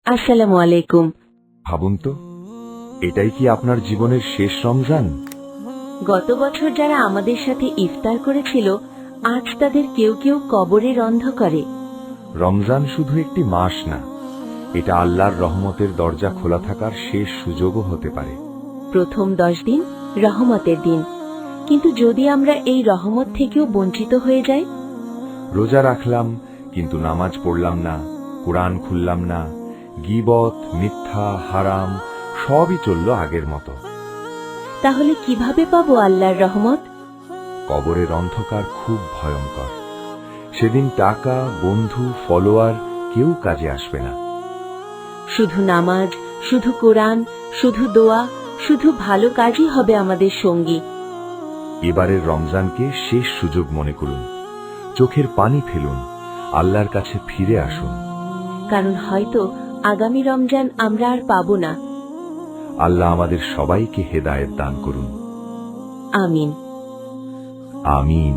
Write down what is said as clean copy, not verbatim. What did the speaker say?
আসসালামু আলাইকুম। ভাবুন তো, এটাই কি আপনার জীবনের শেষ রমজান? গত বছর যারা আমাদের সাথে ইফতার করেছিল, আজ তাদের কেউ কেউ কবরের অন্ধকারে। রমজান শুধু একটি মাস না, এটা আল্লাহর রহমতের দরজা খোলা থাকার শেষ সুযোগও হতে পারে। প্রথম 10 দিন রহমতের দিন, কিন্তু যদি আমরা এই রহমত থেকেও বঞ্চিত হয়ে যাই, রোজা রাখলাম কিন্তু নামাজ পড়লাম না, কোরআন খুললাম না, গীবত, মিথ্যা, হারাম সবই চলল আগের মতো। তাহলে কিভাবে পাবো আল্লাহর রহমত? কবরের অন্ধকার খুব ভয়ঙ্কর। সেদিন টাকা, বন্ধু, ফলোয়ার কেউ কাজে আসবে না। শুধু নামাজ, শুধু কোরআন, শুধু দোয়া, শুধু ভালো কাজই হবে আমাদের সঙ্গী। এবারের রমজানকে শেষ সুযোগ মনে করুন, চোখের পানি ফেলুন, আল্লাহর কাছে ফিরে আসুন। কারণ হয়তো আগামী রমজান আমরা আর পাবো না। আল্লাহ আমাদের সবাইকে হেদায়েত দান করুন। আমিন। আমিন।